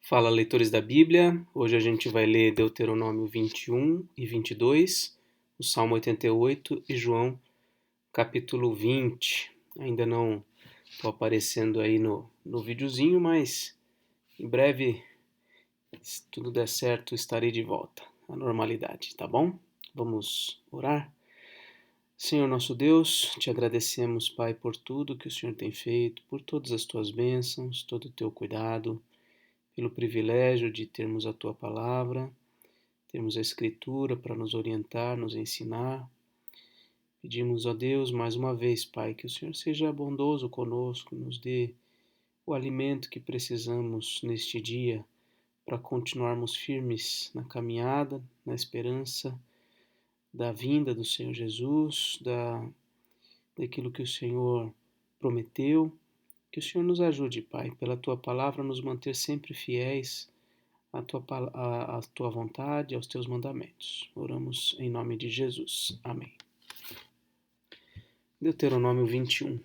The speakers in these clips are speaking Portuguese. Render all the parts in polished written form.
Fala, leitores da Bíblia. Hoje a gente vai ler Deuteronômio 21 e 22, o Salmo 88 e João capítulo 20. Ainda não estou aparecendo aí no videozinho, mas em breve, se tudo der certo, estarei de volta à normalidade, tá bom? Vamos orar? Senhor nosso Deus, te agradecemos, Pai, por tudo que o Senhor tem feito, por todas as tuas bênçãos, todo o teu cuidado, pelo privilégio de termos a tua palavra, termos a Escritura para nos orientar, nos ensinar. Pedimos a Deus mais uma vez, Pai, que o Senhor seja bondoso conosco, nos dê o alimento que precisamos neste dia para continuarmos firmes na caminhada, na esperança da vinda do Senhor Jesus, daquilo que o Senhor prometeu. Que o Senhor nos ajude, Pai, pela tua palavra, nos manter sempre fiéis à tua vontade, aos teus mandamentos. Oramos em nome de Jesus. Amém. Deuteronômio 21.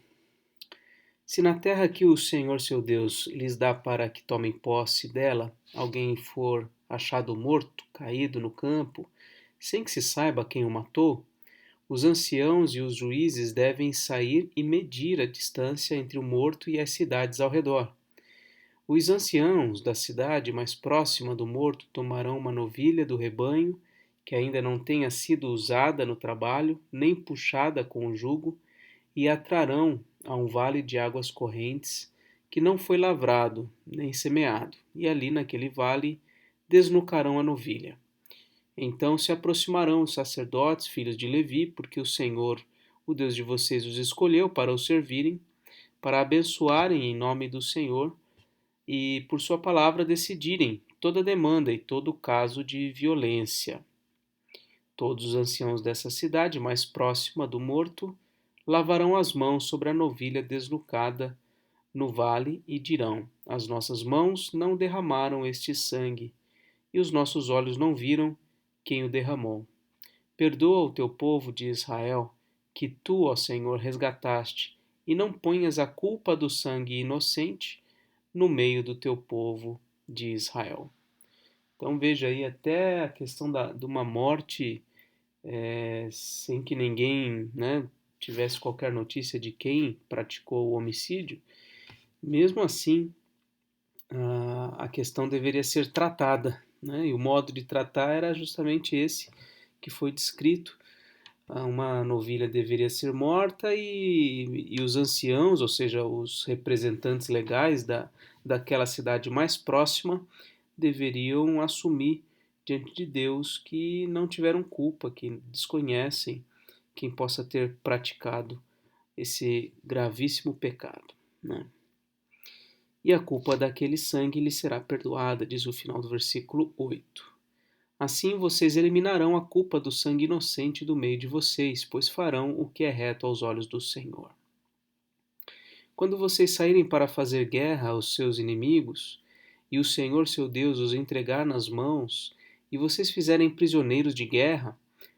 Se na terra que o Senhor seu Deus lhes dá para que tomem posse dela, alguém for achado morto, caído no campo, sem que se saiba quem o matou, os anciãos e os juízes devem sair e medir a distância entre o morto e as cidades ao redor. Os anciãos da cidade mais próxima do morto tomarão uma novilha do rebanho, que ainda não tenha sido usada no trabalho, nem puxada com o jugo, e a trarão a um vale de águas correntes, que não foi lavrado, nem semeado, e ali naquele vale desnucarão a novilha. Então se aproximarão os sacerdotes, filhos de Levi, porque o Senhor, o Deus de vocês, os escolheu para o servirem, para abençoarem em nome do Senhor, e por sua palavra decidirem toda demanda e todo caso de violência. Todos os anciãos dessa cidade mais próxima do morto lavarão as mãos sobre a novilha desnucada no vale e dirão: as nossas mãos não derramaram este sangue, e os nossos olhos não viram quem o derramou. Perdoa o teu povo de Israel, que tu, ó Senhor, resgataste, e não ponhas a culpa do sangue inocente no meio do teu povo de Israel. Então veja aí até a questão de uma morte sem que ninguém, tivesse qualquer notícia de quem praticou o homicídio. Mesmo assim, a questão deveria ser tratada, né? E o modo de tratar era justamente esse que foi descrito. Uma novilha deveria ser morta e os anciãos, ou seja, os representantes legais daquela cidade mais próxima, deveriam assumir diante de Deus que não tiveram culpa, que desconhecem quem possa ter praticado esse gravíssimo pecado, né? E a culpa daquele sangue lhe será perdoada, diz o final do versículo 8. Assim vocês eliminarão a culpa do sangue inocente do meio de vocês, pois farão o que é reto aos olhos do Senhor. Quando vocês saírem para fazer guerra aos seus inimigos, e o Senhor seu Deus os entregar nas mãos, e vocês fizerem prisioneiros de guerra,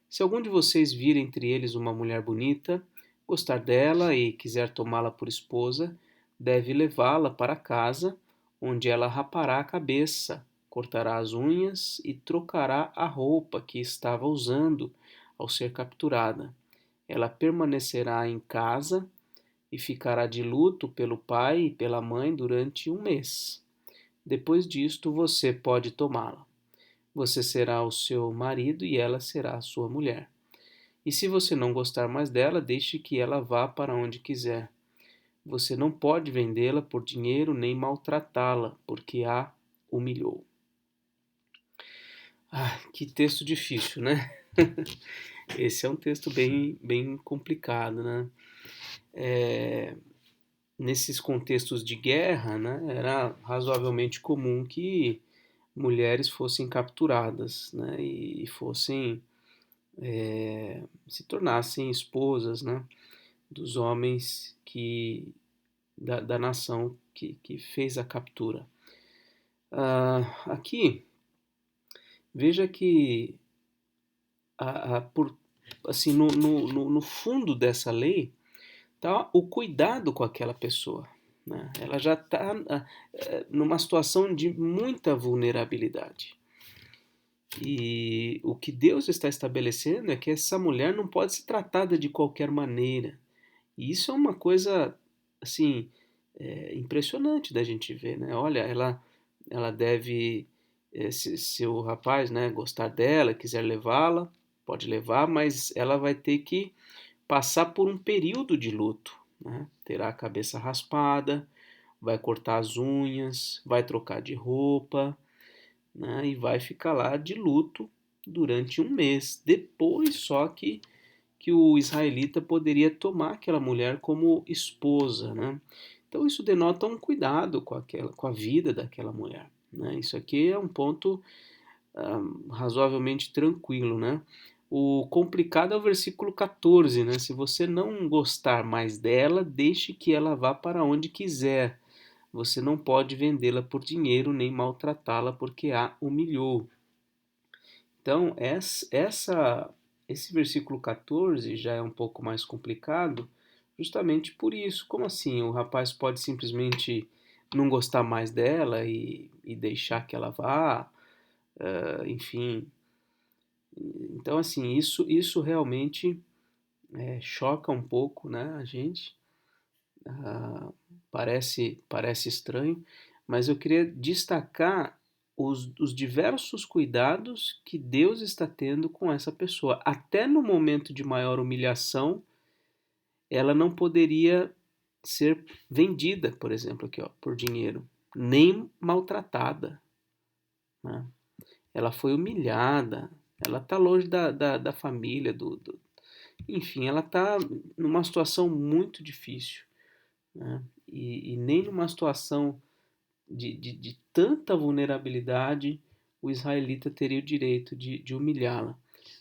se algum de vocês vir entre eles uma mulher bonita, gostar dela e quiser tomá-la por esposa, deve levá-la para casa, onde ela rapará a cabeça, cortará as unhas e trocará a roupa que estava usando ao ser capturada. Ela permanecerá em casa e ficará de luto pelo pai e pela mãe durante um mês. Depois disto, você pode tomá-la. Você será o seu marido e ela será a sua mulher. E se você não gostar mais dela, deixe que ela vá para onde quiser. Você não pode vendê-la por dinheiro nem maltratá-la, porque a humilhou. Que texto difícil, né? Esse é um texto bem complicado, né? Nesses contextos de guerra, né, era razoavelmente comum que mulheres fossem capturadas, né, e fossem se tornassem esposas, né, dos homens da nação que fez a captura. Aqui veja que assim, no fundo dessa lei está o cuidado com aquela pessoa. né? Ela já está numa situação de muita vulnerabilidade. E o que Deus está estabelecendo é que essa mulher não pode ser tratada de qualquer maneira. E isso é uma coisa, assim, impressionante da gente ver, né? Olha, ela deve, se o rapaz, né, gostar dela, quiser levá-la, pode levar, mas ela vai ter que passar por um período de luto, né? Terá a cabeça raspada, vai cortar as unhas, vai trocar de roupa, né? E vai ficar lá de luto durante um mês. Depois só que o israelita poderia tomar aquela mulher como esposa, né? Então isso denota um cuidado com a vida daquela mulher, né? Isso aqui é um ponto razoavelmente tranquilo, né? O complicado é o versículo 14, né? Se você não gostar mais dela, deixe que ela vá para onde quiser. Você não pode vendê-la por dinheiro nem maltratá-la porque a humilhou. Então, esse versículo 14 já é um pouco mais complicado, justamente por isso. Como assim? O rapaz pode simplesmente não gostar mais dela e deixar que ela vá, enfim. Então, assim, isso realmente choca um pouco, né, a gente. Ah, parece estranho, mas eu queria destacar os diversos cuidados que Deus está tendo com essa pessoa. Até no momento de maior humilhação, ela não poderia ser vendida, por exemplo, aqui, ó, por dinheiro, nem maltratada, né? Ela foi humilhada, ela está longe da família, enfim, ela está numa situação muito difícil, né? E nem numa situação de tanta vulnerabilidade o israelita teria o direito de humilhá-la.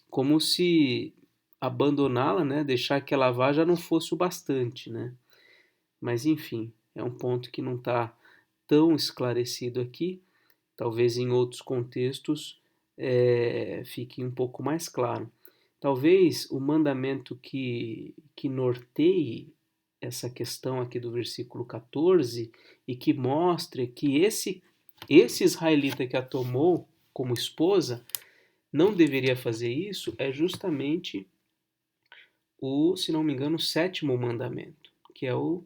Como se abandoná-la, né, deixar que ela vá já não fosse o bastante, né? Mas enfim, é um ponto que não está tão esclarecido aqui. Talvez em outros contextos fique um pouco mais claro. Talvez o mandamento que norteie essa questão aqui do versículo 14 e que mostre que esse israelita que a tomou como esposa não deveria fazer isso é justamente se não me engano, o sétimo mandamento, que é o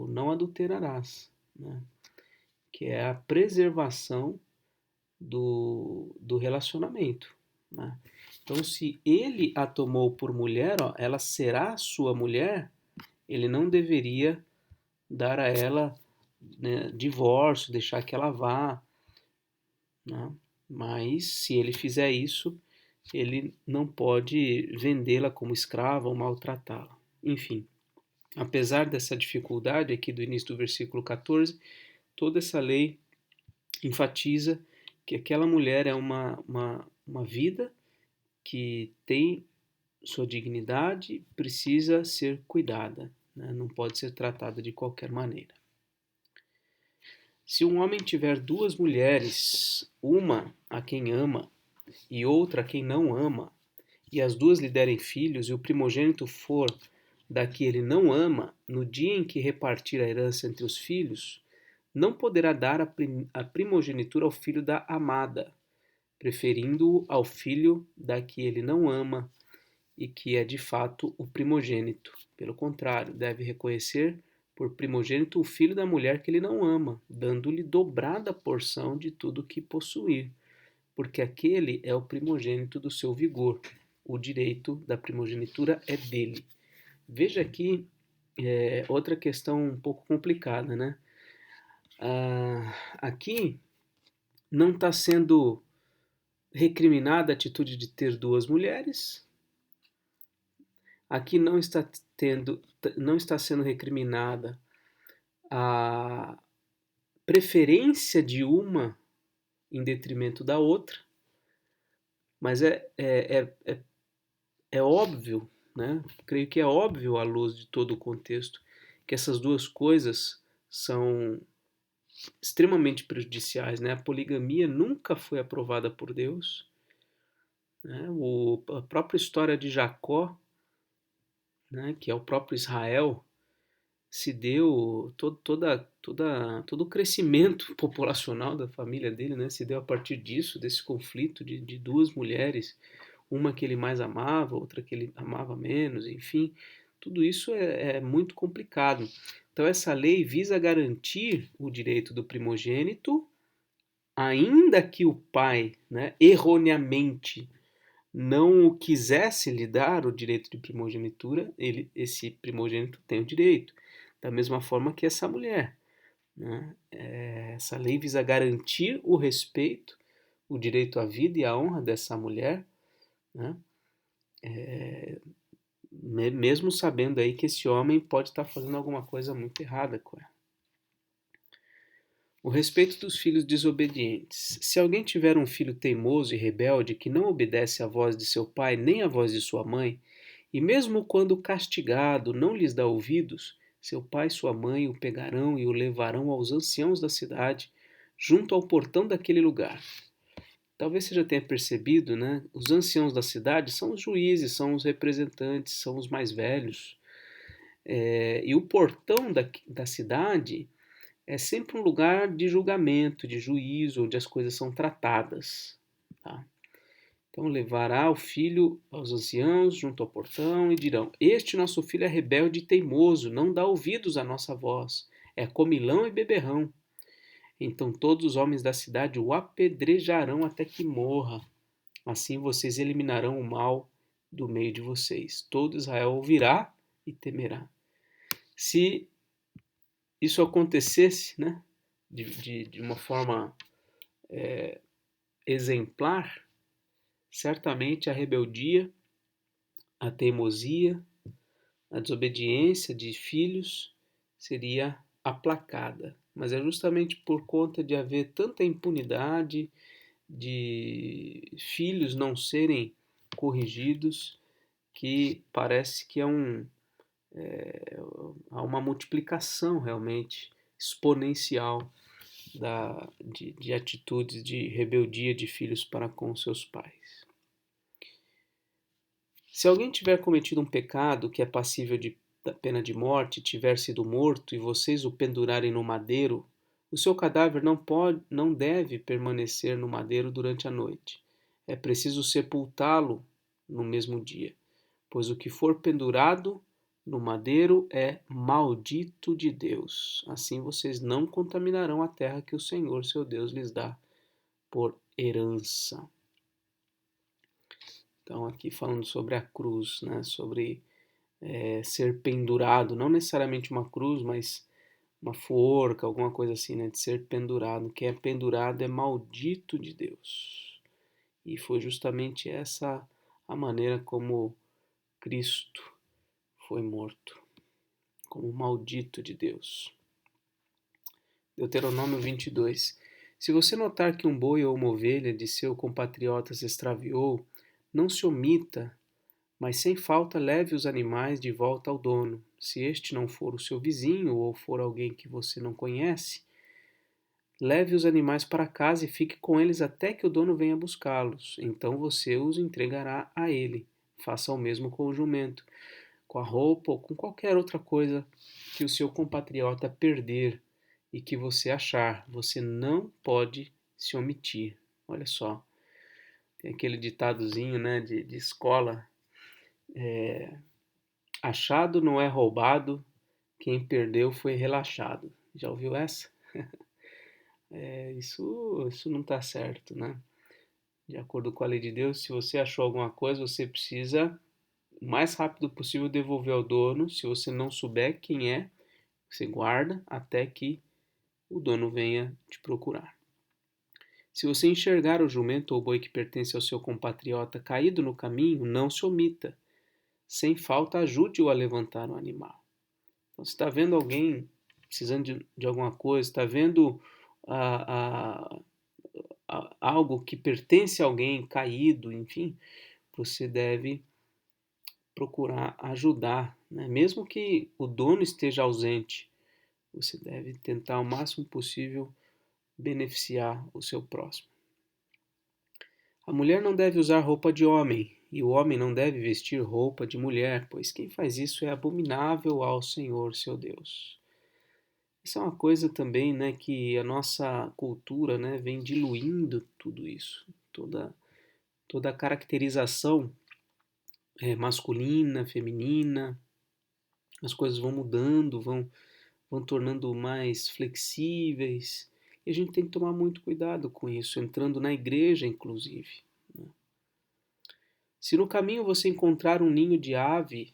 não adulterarás, né? Que é a preservação do relacionamento, né? Então, se ele a tomou por mulher, ó, ela será sua mulher, ele não deveria dar a ela, né, divórcio, deixar que ela vá, né? Mas se ele fizer isso, ele não pode vendê-la como escrava ou maltratá-la. Enfim, apesar dessa dificuldade aqui do início do versículo 14, toda essa lei enfatiza que aquela mulher é uma vida que tem sua dignidade, precisa ser cuidada, né? Não pode ser tratada de qualquer maneira. Se um homem tiver duas mulheres, uma a quem ama e outra a quem não ama, e as duas lhe derem filhos, e o primogênito for da que ele não ama, no dia em que repartir a herança entre os filhos, não poderá dar a primogenitura ao filho da amada, preferindo-o ao filho da que ele não ama e que é de fato o primogênito. Pelo contrário, deve reconhecer por primogênito o filho da mulher que ele não ama, dando-lhe dobrada porção de tudo que possuir, porque aquele é o primogênito do seu vigor. O direito da primogenitura é dele. Veja aqui outra questão um pouco complicada, né? Aqui não está sendo recriminada a atitude de ter duas mulheres. Aqui não está sendo recriminada a preferência de uma em detrimento da outra, mas é óbvio, né? Creio que é óbvio à luz de todo o contexto que essas duas coisas são extremamente prejudiciais, né? A poligamia nunca foi aprovada por Deus, né? A própria história de Jacó, né, que é o próprio Israel, se deu todo o crescimento populacional da família dele, né? Se deu a partir disso, desse conflito de duas mulheres, uma que ele mais amava, outra que ele amava menos, enfim, tudo isso é muito complicado. Então, essa lei visa garantir o direito do primogênito, ainda que o pai, né, erroneamente não quisesse lhe dar o direito de primogenitura, esse primogênito tem o direito. Da mesma forma que essa mulher, né? Essa lei visa garantir o respeito, o direito à vida e à honra dessa mulher, né? Mesmo sabendo aí que esse homem pode estar fazendo alguma coisa muito errada com ela. O respeito dos filhos desobedientes. Se alguém tiver um filho teimoso e rebelde que não obedece à voz de seu pai nem à voz de sua mãe, e mesmo quando castigado não lhes dá ouvidos, seu pai e sua mãe o pegarão e o levarão aos anciãos da cidade, junto ao portão daquele lugar. Talvez você já tenha percebido, né? Os anciãos da cidade são os juízes, são os representantes, são os mais velhos. E o portão da cidade é sempre um lugar de julgamento, de juízo, onde as coisas são tratadas. Tá? Então levará o filho aos anciãos junto ao portão e dirão: Este nosso filho é rebelde e teimoso, não dá ouvidos à nossa voz, é comilão e beberrão. Então todos os homens da cidade o apedrejarão até que morra. Assim vocês eliminarão o mal do meio de vocês. Todo Israel ouvirá e temerá. Se isso acontecesse, né, de uma forma exemplar, certamente a rebeldia, a teimosia, a desobediência de filhos seria aplacada. Mas é justamente por conta de haver tanta impunidade, de filhos não serem corrigidos, que parece que há uma multiplicação realmente exponencial de atitudes de rebeldia de filhos para com seus pais. Se alguém tiver cometido um pecado que é passível da pena de morte, tiver sido morto e vocês o pendurarem no madeiro, o seu cadáver não deve permanecer no madeiro durante a noite. É preciso sepultá-lo no mesmo dia, pois o que for pendurado no madeiro é maldito de Deus. Assim vocês não contaminarão a terra que o Senhor, seu Deus, lhes dá por herança. Então, aqui falando sobre a cruz, né? Sobre ser pendurado, não necessariamente uma cruz, mas uma forca, alguma coisa assim, né? De ser pendurado. Quem é pendurado é maldito de Deus. E foi justamente essa a maneira como Cristo foi morto, como maldito de Deus. Deuteronômio 22. Se você notar que um boi ou uma ovelha de seu compatriota se extraviou, não se omita, mas sem falta leve os animais de volta ao dono. Se este não for o seu vizinho ou for alguém que você não conhece, leve os animais para casa e fique com eles até que o dono venha buscá-los. Então você os entregará a ele. Faça o mesmo com o jumento, com a roupa ou com qualquer outra coisa que o seu compatriota perder e que você achar. Você não pode se omitir. Olha só, tem aquele ditadozinho, né, de escola: achado não é roubado, quem perdeu foi relaxado. Já ouviu essa? Isso não está certo, né? De acordo com a lei de Deus, se você achou alguma coisa, você precisa, o mais rápido possível, devolver ao dono. Se você não souber quem é, você guarda até que o dono venha te procurar. Se você enxergar o jumento ou boi que pertence ao seu compatriota caído no caminho, não se omita. Sem falta, ajude-o a levantar o animal. Então, se está vendo alguém precisando de alguma coisa, está vendo a, algo que pertence a alguém caído, enfim, você deve procurar ajudar, né? Mesmo que o dono esteja ausente, você deve tentar o máximo possível beneficiar o seu próximo. A mulher não deve usar roupa de homem, E o homem não deve vestir roupa de mulher, pois quem faz isso é abominável ao Senhor seu Deus. Isso é uma coisa também, né, que a nossa cultura, né, vem diluindo tudo isso, toda a caracterização masculina, feminina, as coisas vão mudando, vão tornando mais flexíveis, e a gente tem que tomar muito cuidado com isso, entrando na igreja, inclusive, né? Se no caminho você encontrar um ninho de ave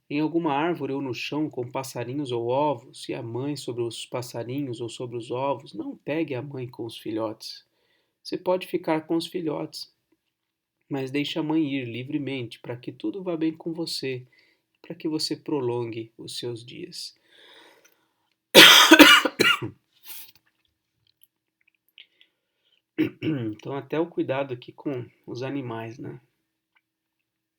em alguma árvore ou no chão com passarinhos ou ovos, e a mãe sobre os passarinhos ou sobre os ovos, não pegue a mãe com os filhotes. Você pode ficar com os filhotes, mas deixe a mãe ir livremente, para que tudo vá bem com você, para que você prolongue os seus dias. Então, até o cuidado aqui com os animais, né?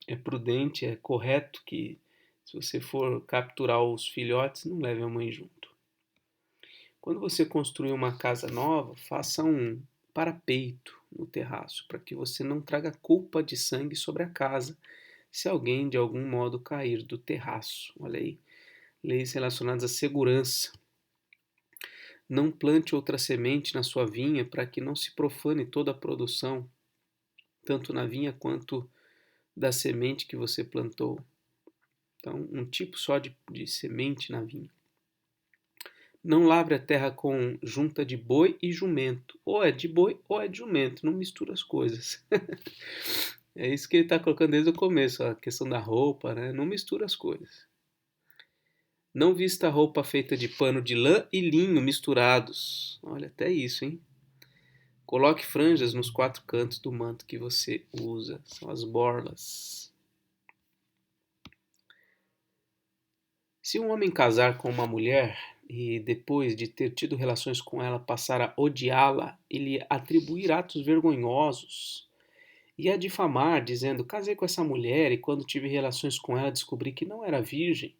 É prudente, é correto que, se você for capturar os filhotes, não leve a mãe junto. Quando você construir uma casa nova, faça um parapeito no terraço, para que você não traga culpa de sangue sobre a casa, se alguém de algum modo cair do terraço. Olha aí, leis relacionadas à segurança. Não plante outra semente na sua vinha, para que não se profane toda a produção, tanto na vinha quanto da semente que você plantou. Então, um tipo só de semente na vinha. Não lavre a terra com junta de boi e jumento. Ou é de boi ou é de jumento. Não mistura as coisas. É isso que ele está colocando desde o começo, a questão da roupa, né? Não mistura as coisas. Não vista roupa feita de pano de lã e linho misturados. Olha, até isso, hein? Coloque franjas nos 4 cantos do manto que você usa. São as borlas. Se um homem casar com uma mulher e depois de ter tido relações com ela passar a odiá-la e lhe atribuir atos vergonhosos e a difamar, dizendo: casei com essa mulher e quando tive relações com ela descobri que não era virgem,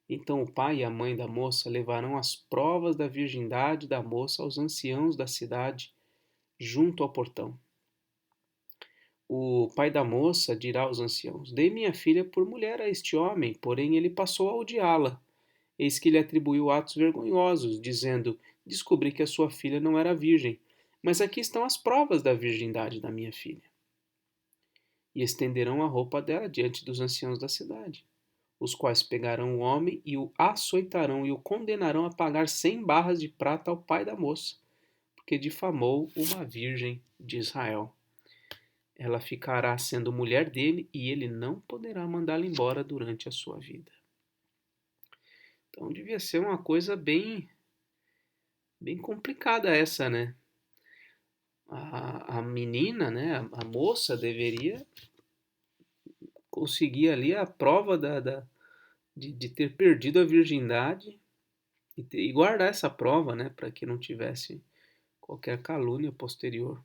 então o pai e a mãe da moça levarão as provas da virgindade da moça aos anciãos da cidade junto ao portão. O pai da moça dirá aos anciãos: dei minha filha por mulher a este homem, porém ele passou a odiá-la. Eis que lhe atribuiu atos vergonhosos, dizendo: descobri que a sua filha não era virgem, mas aqui estão as provas da virgindade da minha filha. E estenderão a roupa dela diante dos anciãos da cidade, os quais pegarão o homem e o açoitarão e o condenarão a pagar 100 barras de prata ao pai da moça, porque difamou uma virgem de Israel. Ela ficará sendo mulher dele e ele não poderá mandá-la embora durante a sua vida. Então devia ser uma coisa bem complicada essa, né? A menina, né, a moça deveria conseguir ali a prova de ter perdido a virgindade e guardar essa prova, né, para que não tivesse qualquer calúnia posterior.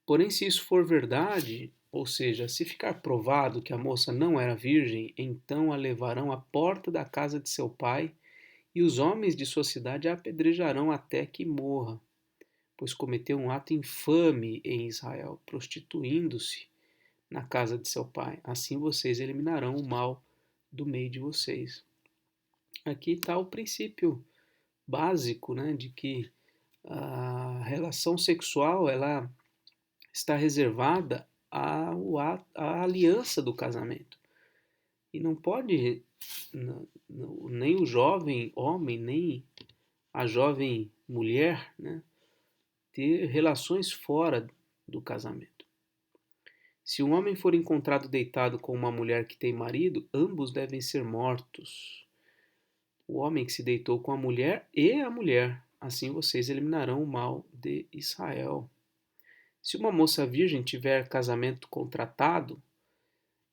Porém, se isso for verdade, ou seja, se ficar provado que a moça não era virgem, então a levarão à porta da casa de seu pai e os homens de sua cidade a apedrejarão até que morra, pois cometeu um ato infame em Israel, prostituindo-se na casa de seu pai. Assim vocês eliminarão o mal do meio de vocês. Aqui está o princípio básico, né, de que a relação sexual ela está reservada à aliança do casamento. E não pode nem o jovem homem, nem a jovem mulher, né, ter relações fora do casamento. Se um homem for encontrado deitado com uma mulher que tem marido, ambos devem ser mortos. O homem que se deitou com a mulher e a mulher. Assim vocês eliminarão o mal de Israel. Se uma moça virgem tiver casamento contratado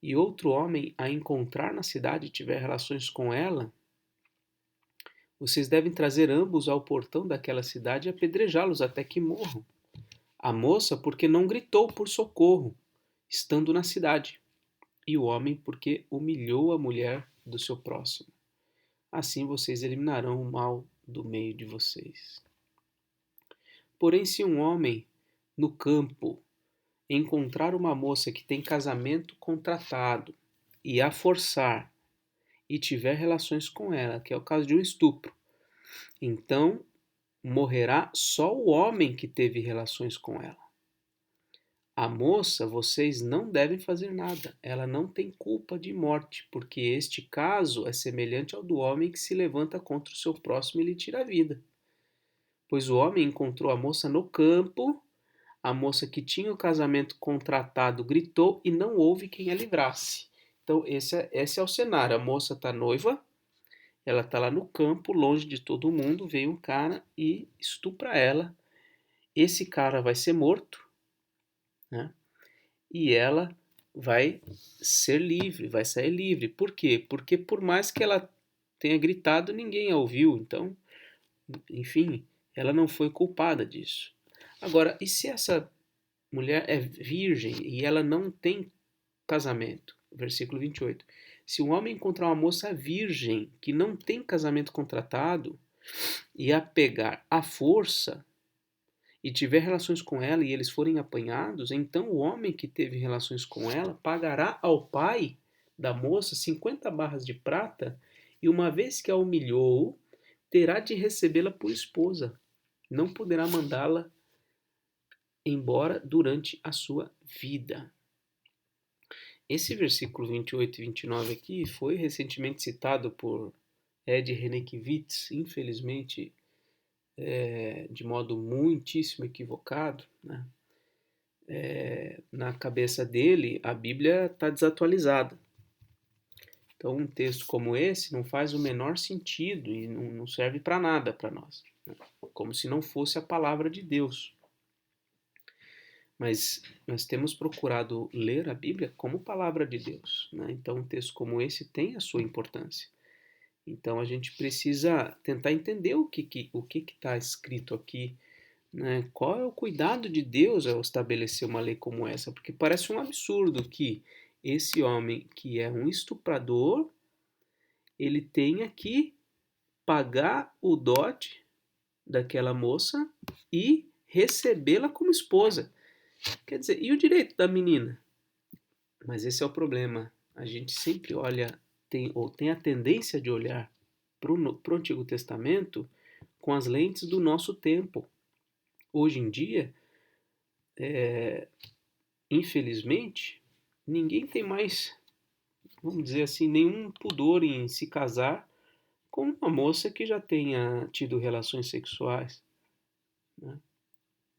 e outro homem a encontrar na cidade e tiver relações com ela, vocês devem trazer ambos ao portão daquela cidade e apedrejá-los até que morram. A moça, porque não gritou por socorro, estando na cidade, e o homem, porque humilhou a mulher do seu próximo. Assim vocês eliminarão o mal do meio de vocês. Porém, se um homem no campo encontrar uma moça que tem casamento contratado e a forçar e tiver relações com ela, que é o caso de um estupro, então morrerá só o homem que teve relações com ela. A moça, vocês não devem fazer nada. Ela não tem culpa de morte, porque este caso é semelhante ao do homem que se levanta contra o seu próximo e lhe tira a vida. Pois o homem encontrou a moça no campo, a moça que tinha o casamento contratado gritou e não houve quem a livrasse. Então, esse é o cenário. A moça está noiva, ela está lá no campo, longe de todo mundo, veio um cara e estupra ela. Esse cara vai ser morto, né? E ela vai ser livre, vai sair livre. Por quê? Porque por mais que ela tenha gritado, ninguém a ouviu. Então, enfim, ela não foi culpada disso. Agora, e se essa mulher é virgem e ela não tem casamento? Versículo 28. Se um homem encontrar uma moça virgem que não tem casamento contratado e a pegar à força e tiver relações com ela e eles forem apanhados, então o homem que teve relações com ela pagará ao pai da moça 50 barras de prata e uma vez que a humilhou, terá de recebê-la por esposa. Não poderá mandá-la embora durante a sua vida. Esse versículo 28 e 29 aqui foi recentemente citado por Ed Renekiewicz, infelizmente de modo muitíssimo equivocado, né? Na cabeça dele, a Bíblia está desatualizada. Então, um texto como esse não faz o menor sentido e não serve para nada para nós, né? Como se não fosse a palavra de Deus. Mas nós temos procurado ler a Bíblia como palavra de Deus, né? Então, um texto como esse tem a sua importância. Então, a gente precisa tentar entender o que está escrito aqui, né? Qual é o cuidado de Deus ao estabelecer uma lei como essa? Porque parece um absurdo que esse homem que é um estuprador, ele tenha que pagar o dote daquela moça e recebê-la como esposa. Quer dizer, e o direito da menina? Mas esse é o problema. A gente sempre olha, tem a tendência de olhar para o Antigo Testamento com as lentes do nosso tempo. Hoje em dia, infelizmente, ninguém tem mais, vamos dizer assim, nenhum pudor em se casar com uma moça que já tenha tido relações sexuais, né?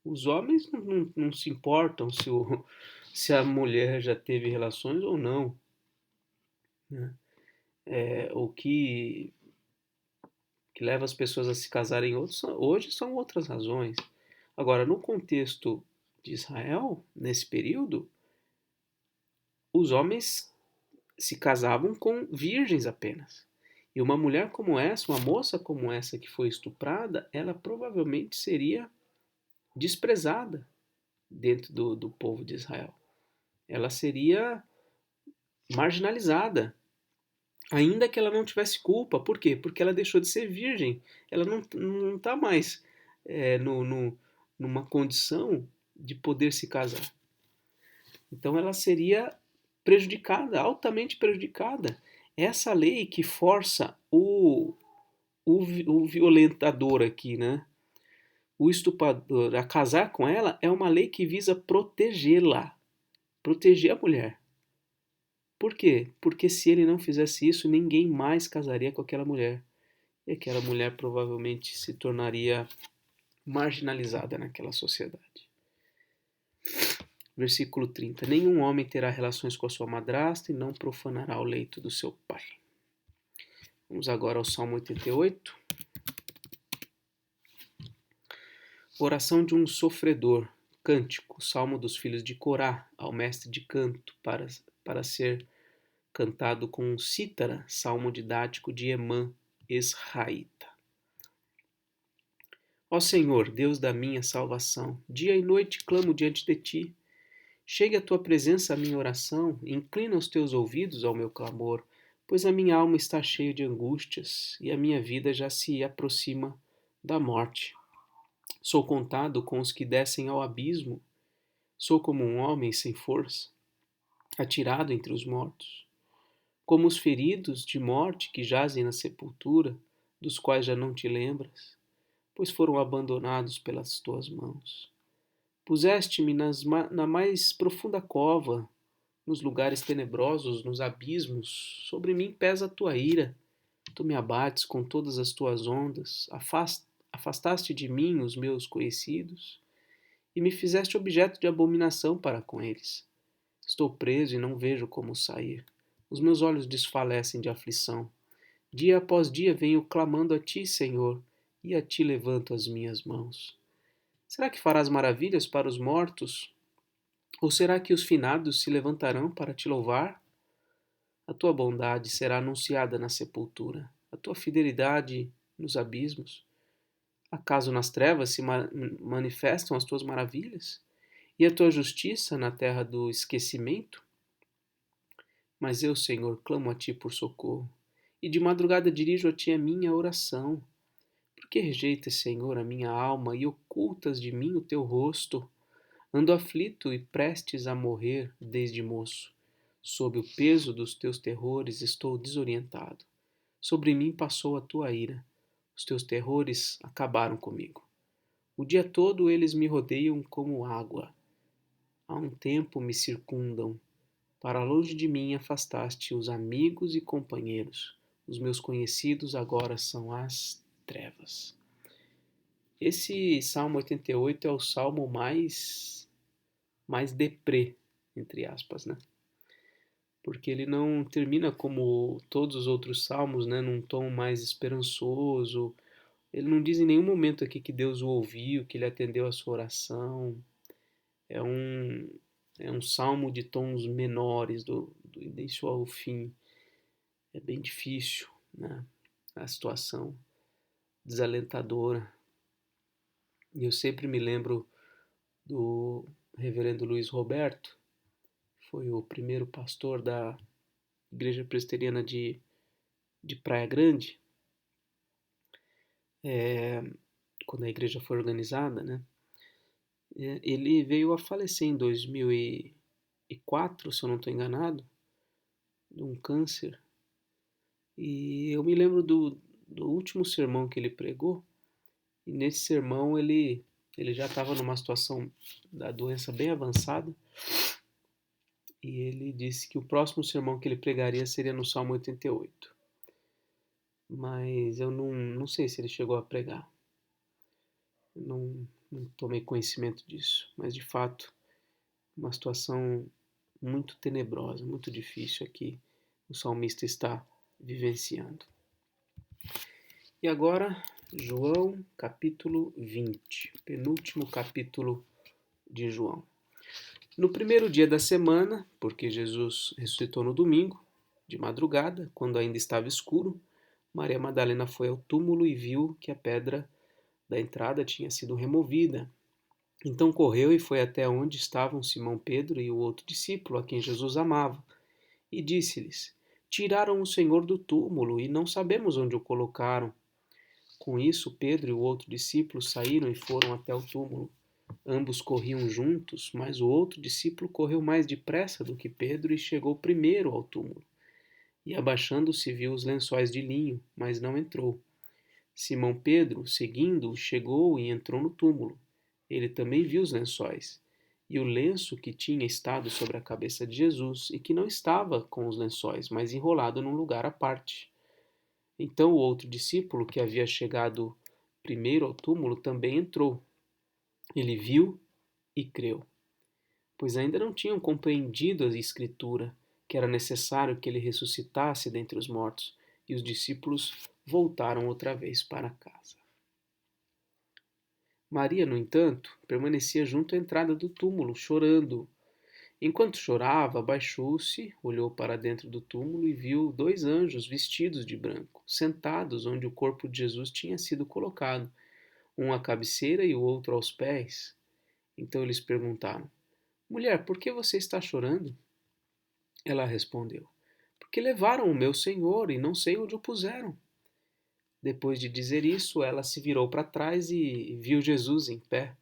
Os homens não se importam se a mulher já teve relações ou não, né? O que leva as pessoas a se casarem hoje são outras razões. Agora, no contexto de Israel, nesse período, os homens se casavam com virgens apenas. E uma mulher como essa, uma moça como essa que foi estuprada, ela provavelmente seria desprezada dentro do povo de Israel. Ela seria marginalizada, ainda que ela não tivesse culpa. Por quê? Porque ela deixou de ser virgem. Ela não está mais é, no, no, numa condição de poder se casar. Então ela seria prejudicada, altamente prejudicada. Essa lei que força o violentador aqui, né? O estuprador a casar com ela é uma lei que visa protegê-la, proteger a mulher. Por quê? Porque se ele não fizesse isso, ninguém mais casaria com aquela mulher. E aquela mulher provavelmente se tornaria marginalizada naquela sociedade. Versículo 30. Nenhum homem terá relações com a sua madrasta e não profanará o leito do seu pai. Vamos agora ao Salmo 88. Oração de um sofredor. Cântico. Salmo dos filhos de Corá, ao mestre de canto, para ser cantado com cítara. Salmo didático de Emã, Esraíta. Ó Senhor, Deus da minha salvação, dia e noite clamo diante de ti. Chegue a tua presença a minha oração, inclina os teus ouvidos ao meu clamor, pois a minha alma está cheia de angústias e a minha vida já se aproxima da morte. Sou contado com os que descem ao abismo, Sou como um homem sem força, atirado entre os mortos, como os feridos de morte que jazem na sepultura, dos quais já não te lembras, pois foram abandonados pelas tuas mãos. Puseste-me na mais profunda cova, nos lugares tenebrosos, nos abismos. Sobre mim pesa a tua ira. Tu me abates com todas as tuas ondas. Afastaste de mim os meus conhecidos e me fizeste objeto de abominação para com eles. Estou preso e não vejo como sair. Os meus olhos desfalecem de aflição. Dia após dia venho clamando a ti, Senhor, e a ti levanto as minhas mãos. Será que farás maravilhas para os mortos? Ou será que os finados se levantarão para te louvar? A tua bondade será anunciada na sepultura, a tua fidelidade nos abismos. Acaso nas trevas se manifestam as tuas maravilhas? E a tua justiça na terra do esquecimento? Mas eu, Senhor, clamo a ti por socorro, e de madrugada dirijo a ti a minha oração. Por que rejeitas, Senhor, a minha alma e ocultas de mim o teu rosto? Ando aflito e prestes a morrer desde moço. Sob o peso dos teus terrores estou desorientado. Sobre mim passou a tua ira. Os teus terrores acabaram comigo. O dia todo eles me rodeiam como água. Há um tempo me circundam. Para longe de mim afastaste os amigos e companheiros. Os meus conhecidos agora são as trevas. Esse Salmo 88 é o salmo mais deprê, entre aspas, né? Porque ele não termina como todos os outros salmos, né, num tom mais esperançoso. Ele não diz em nenhum momento aqui que Deus o ouviu, que ele atendeu a sua oração. É um, é um salmo de tons menores, do início ao fim. É bem difícil, né? A situação desalentadora. E eu sempre me lembro do reverendo Luiz Roberto, foi o primeiro pastor da Igreja Presbiteriana de Praia Grande, quando a igreja foi organizada, né? Ele veio a falecer em 2004, se eu não estou enganado, de um câncer. E eu me lembro do último sermão que ele pregou, e nesse sermão ele já estava numa situação da doença bem avançada, e ele disse que o próximo sermão que ele pregaria seria no Salmo 88. Mas eu não sei se ele chegou a pregar. Eu não tomei conhecimento disso. Mas de fato, uma situação muito tenebrosa, muito difícil aqui o salmista está vivenciando. E agora, João capítulo 20, penúltimo capítulo de João. No primeiro dia da semana, porque Jesus ressuscitou no domingo, de madrugada, quando ainda estava escuro, Maria Madalena foi ao túmulo e viu que a pedra da entrada tinha sido removida. Então correu e foi até onde estavam Simão Pedro e o outro discípulo, a quem Jesus amava, e disse-lhes: Tiraram o Senhor do túmulo e não sabemos onde o colocaram. Com isso, Pedro e o outro discípulo saíram e foram até o túmulo. Ambos corriam juntos, mas o outro discípulo correu mais depressa do que Pedro e chegou primeiro ao túmulo. E abaixando-se viu os lençóis de linho, mas não entrou. Simão Pedro, seguindo-o, chegou e entrou no túmulo. Ele também viu os lençóis, e o lenço que tinha estado sobre a cabeça de Jesus, e que não estava com os lençóis, mas enrolado num lugar à parte. Então o outro discípulo, que havia chegado primeiro ao túmulo, também entrou. Ele viu e creu, pois ainda não tinham compreendido a Escritura, que era necessário que ele ressuscitasse dentre os mortos, e os discípulos voltaram outra vez para casa. Maria, no entanto, permanecia junto à entrada do túmulo, chorando. Enquanto chorava, abaixou-se, olhou para dentro do túmulo e viu dois anjos vestidos de branco, sentados onde o corpo de Jesus tinha sido colocado, um à cabeceira e o outro aos pés. Então eles perguntaram: Mulher, por que você está chorando? Ela respondeu: Porque levaram o meu Senhor e não sei onde o puseram. Depois de dizer isso, ela se virou para trás e viu Jesus em pé,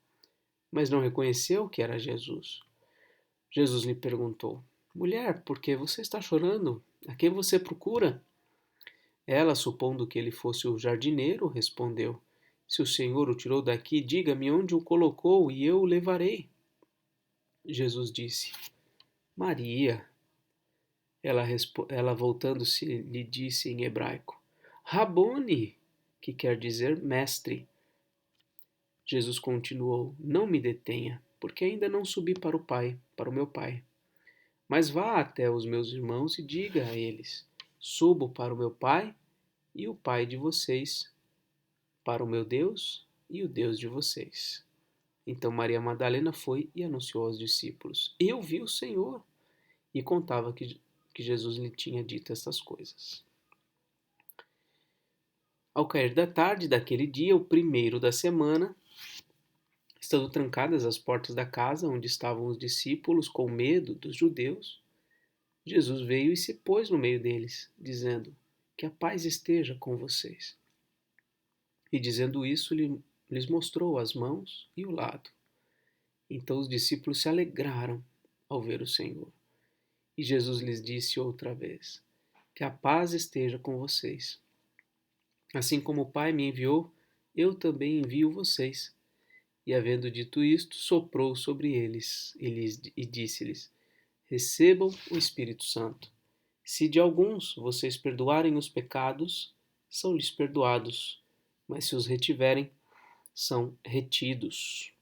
mas não reconheceu que era Jesus. Jesus lhe perguntou: Mulher, por que você está chorando? A quem você procura? Ela, supondo que ele fosse o jardineiro, respondeu: Se o Senhor o tirou daqui, diga-me onde o colocou e eu o levarei. Jesus disse: Maria. Ela voltando-se, lhe disse em hebraico: Rabone, que quer dizer mestre. Jesus continuou: Não me detenha, porque ainda não subi para o Pai, para o meu Pai. Mas vá até os meus irmãos e diga a eles: Subo para o meu Pai e o Pai de vocês, para o meu Deus e o Deus de vocês. Então Maria Madalena foi e anunciou aos discípulos: Eu vi o Senhor. E contava que Jesus lhe tinha dito essas coisas. Ao cair da tarde daquele dia, o primeiro da semana, estando trancadas as portas da casa onde estavam os discípulos, com medo dos judeus, Jesus veio e se pôs no meio deles, dizendo: Que a paz esteja com vocês. E dizendo isso, lhes mostrou as mãos e o lado. Então os discípulos se alegraram ao ver o Senhor. E Jesus lhes disse outra vez: Que a paz esteja com vocês. Assim como o Pai me enviou, eu também envio vocês. E havendo dito isto, soprou sobre eles e disse-lhes: Recebam o Espírito Santo. Se de alguns vocês perdoarem os pecados, são-lhes perdoados, mas se os retiverem, são retidos.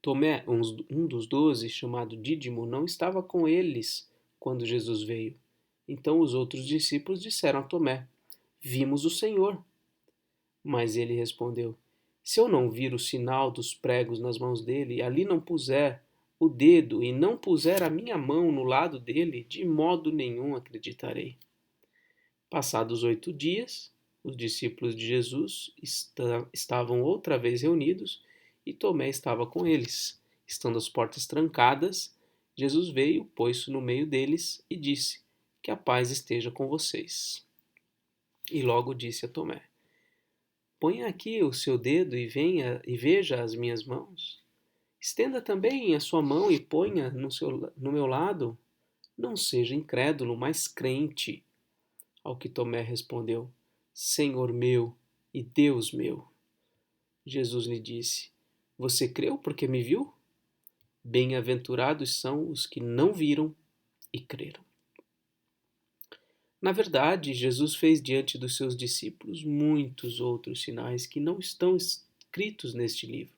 Tomé, um dos 12, chamado Dídimo, não estava com eles quando Jesus veio. Então os outros discípulos disseram a Tomé: Vimos o Senhor. Mas ele respondeu: Se eu não vir o sinal dos pregos nas mãos dele, e ali não puser o dedo e não puser a minha mão no lado dele, de modo nenhum acreditarei. Passados 8 dias, os discípulos de Jesus estavam outra vez reunidos e Tomé estava com eles. Estando as portas trancadas, Jesus veio, pôs-se no meio deles e disse: Que a paz esteja com vocês. E logo disse a Tomé: Ponha aqui o seu dedo e veja as minhas mãos. Estenda também a sua mão e ponha no meu lado. Não seja incrédulo, mas crente. Ao que Tomé respondeu: Senhor meu e Deus meu. Jesus lhe disse: Você creu porque me viu? Bem-aventurados são os que não viram e creram. Na verdade, Jesus fez diante dos seus discípulos muitos outros sinais que não estão escritos neste livro.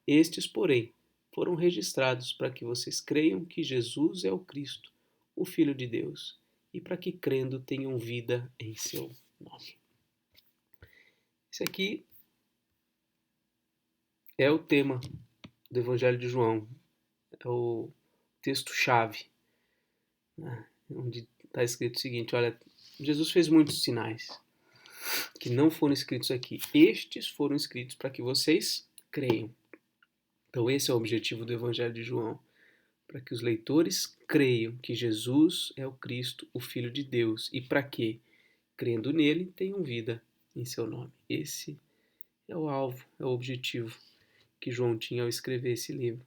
Estes, porém, foram registrados para que vocês creiam que Jesus é o Cristo, o Filho de Deus, e para que, crendo, tenham vida em seu nome. Esse aqui é o tema do Evangelho de João, é o texto-chave, né, onde está escrito o seguinte: olha, Jesus fez muitos sinais que não foram escritos aqui. Estes foram escritos para que vocês creiam. Então esse é o objetivo do Evangelho de João, para que os leitores creiam que Jesus é o Cristo, o Filho de Deus, e para que, crendo nele, tenham vida em seu nome. Esse é o alvo, é o objetivo que João tinha ao escrever esse livro.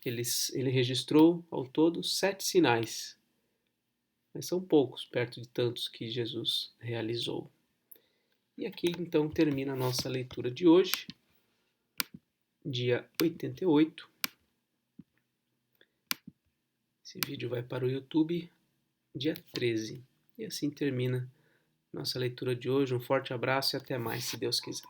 Ele registrou ao todo 7 sinais, mas são poucos perto de tantos que Jesus realizou. E aqui então termina a nossa leitura de hoje, dia 88. Esse vídeo vai para o YouTube dia 13. E assim termina nossa leitura de hoje. Um forte abraço e até mais, se Deus quiser.